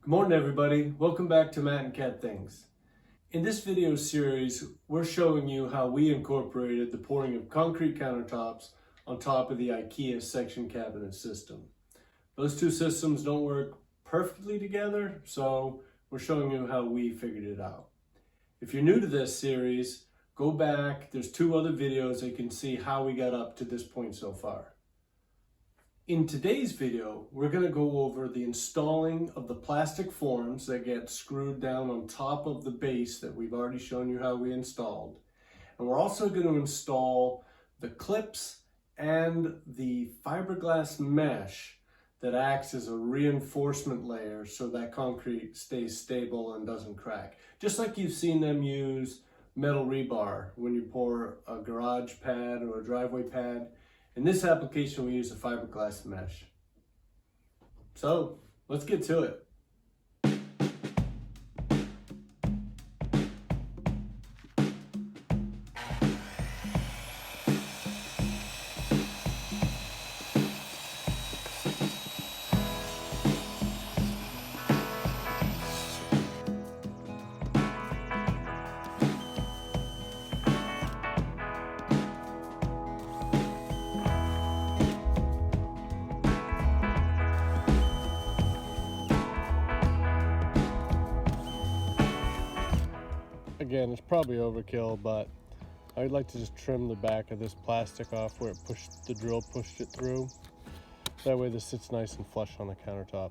Good morning, everybody. Welcome back to Matt and Cat Things. In this video series, we're showing you how we incorporated the pouring of concrete countertops on top of the IKEA section cabinet system. Those two systems don't work perfectly together, so we're showing you how we figured it out. If you're new to this series, go back. There's two other videos that you can see how we got up to this point so far. In today's video, we're going to go over the installing of the plastic forms that get screwed down on top of the base that we've already shown you how we installed. And we're also going to install the clips and the fiberglass mesh that acts as a reinforcement layer so that concrete stays stable and doesn't crack. Just like you've seen them use metal rebar when you pour a garage pad or a driveway pad. In this application, we use a fiberglass mesh. So let's get to it. Again, it's probably overkill, but I'd like to just trim the back of this plastic off where the drill pushed it through. That way this sits nice and flush on the countertop.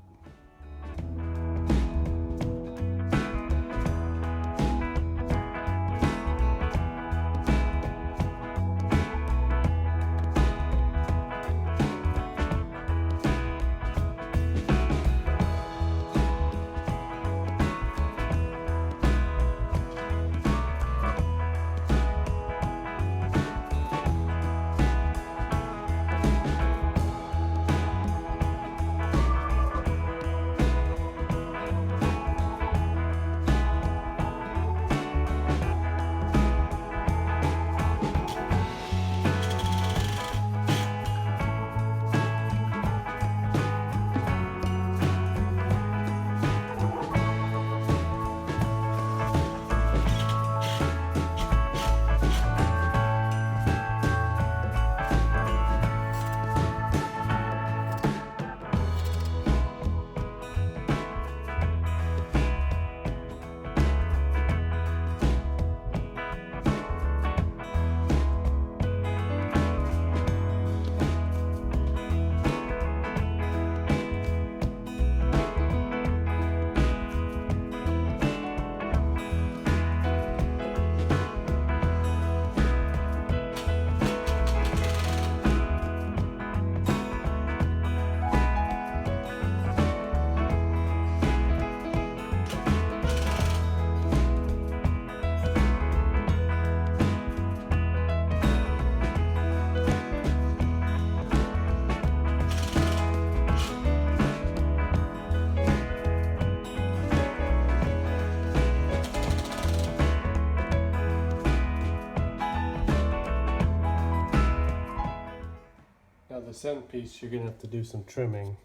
Now the centerpiece, you're going to have to do some trimming.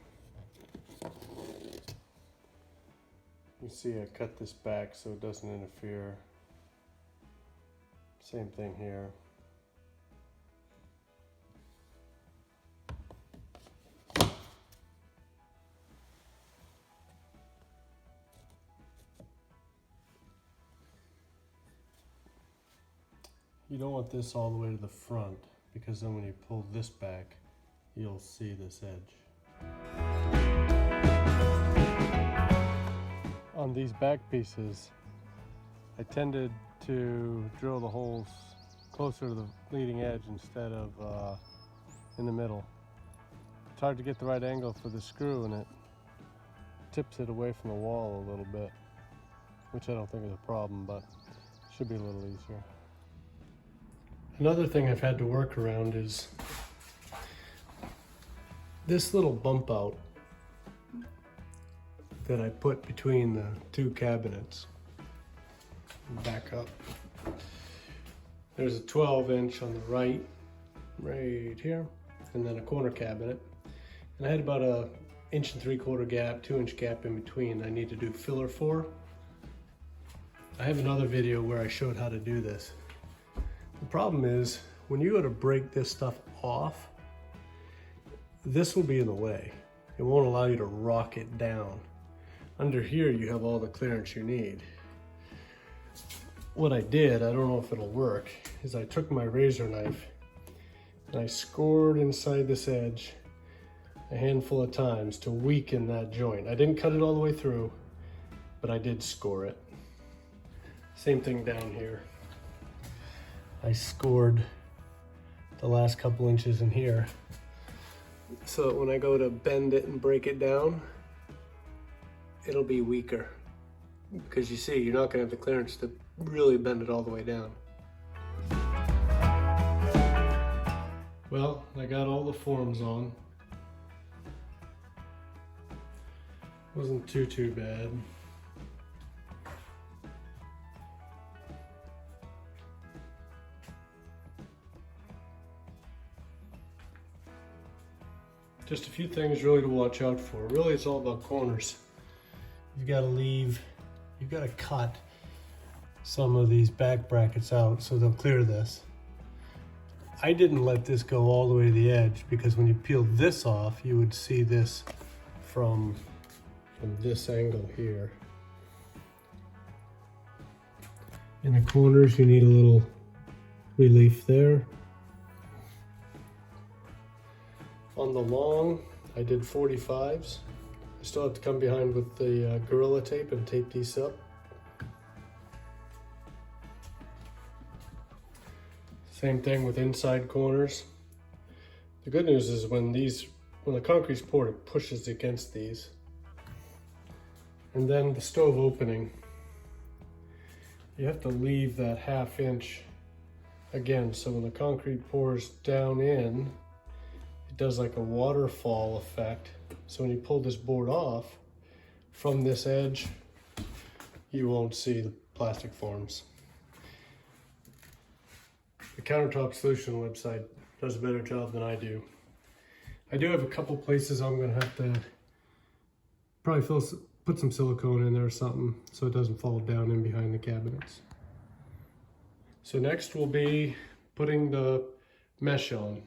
You see I cut this back so it doesn't interfere. Same thing here. You don't want this all the way to the front, because then when you pull this back, you'll see this edge. On these back pieces, I tended to drill the holes closer to the leading edge instead of in the middle. It's hard to get the right angle for the screw, and it tips it away from the wall a little bit, which I don't think is a problem, but it should be a little easier. Another thing I've had to work around is this little bump out that I put between the two cabinets. Back up. There's a 12-inch on the right here, and then a corner cabinet. And I had about a 1.75 gap, 2-inch gap in between I need to do filler for. I have another video where I showed how to do this. The problem is when you go to break this stuff off, this will be in the way. It won't allow you to rock it down. Under here you have all the clearance you need. What I did, I don't know if it'll work, is I took my razor knife and I scored inside this edge a handful of times to weaken that joint. I didn't cut it all the way through, but I did score it. Same thing down here. I scored the last couple inches in here so that when I go to bend it and break it down, it'll be weaker. Because you see, you're not gonna have the clearance to really bend it all the way down. Well, I got all the forms on. Wasn't too bad. Just a few things really to watch out for. Really, it's all about corners. You've got to cut some of these back brackets out so they'll clear this. I didn't let this go all the way to the edge because when you peel this off, you would see this from this angle here. In the corners, you need a little relief there. On the long, I did 45s. I still have to come behind with the Gorilla Tape and tape these up. Same thing with inside corners. The good news is when the concrete's poured, it pushes against these. And then the stove opening, you have to leave that 1/2 inch again, so when the concrete pours down in, it does like a waterfall effect. So when you pull this board off from this edge, you won't see the plastic forms. The Countertop Solution website does a better job than I do. I do have a couple places I'm gonna have to probably put some silicone in there or something so it doesn't fall down in behind the cabinets. So next will be putting the mesh on.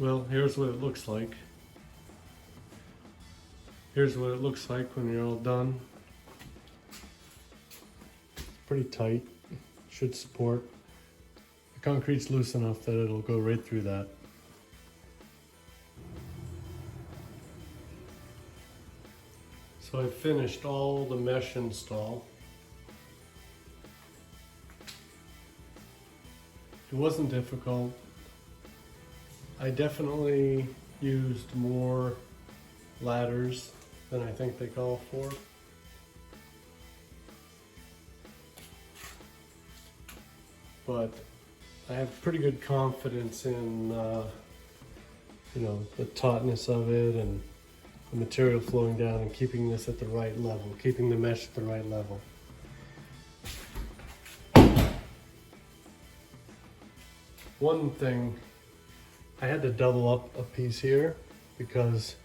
Well, here's what it looks like. Here's what it looks like when you're all done. It's pretty tight, should support. The concrete's loose enough that it'll go right through that. So I finished all the mesh install. It wasn't difficult. I definitely used more ladders than I think they call for. But I have pretty good confidence in the tautness of it and the material flowing down and keeping this at the right level, keeping the mesh at the right level. One thing, I had to double up a piece here because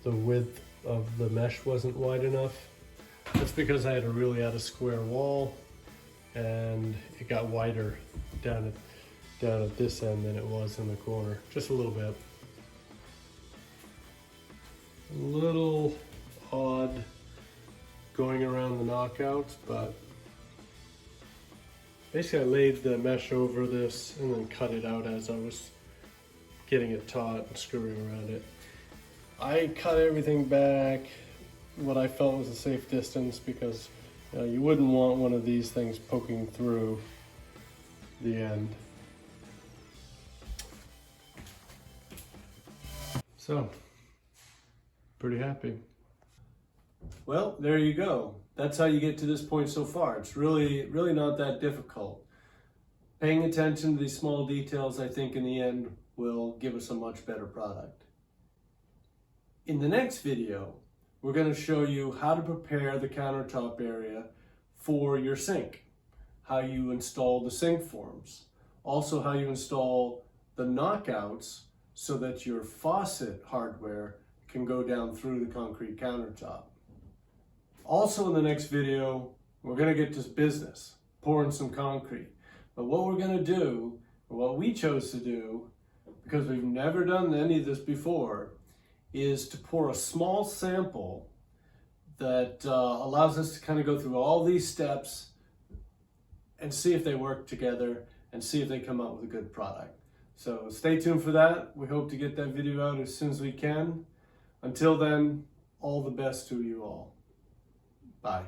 the width of the mesh wasn't wide enough. That's because I had a really out of square wall and it got wider down at this end than it was in the corner, just a little bit. A little odd going around the knockouts, but basically I laid the mesh over this and then cut it out as I was getting it taut and screwing around it. I cut everything back what I felt was a safe distance because you wouldn't want one of these things poking through the end. So, pretty happy. Well, there you go. That's how you get to this point so far. It's really not that difficult. Paying attention to these small details, I think in the end, will give us a much better product. In the next video, we're going to show you how to prepare the countertop area for your sink, how you install the sink forms, also how you install the knockouts so that your faucet hardware can go down through the concrete countertop. Also in the next video, we're going to get to business, pouring some concrete. But what we're going to do, or what we chose to do, because we've never done any of this before, is to pour a small sample that allows us to kind of go through all these steps and see if they work together and see if they come out with a good product. So stay tuned for that. We hope to get that video out as soon as we can. Until then, all the best to you all. Bye.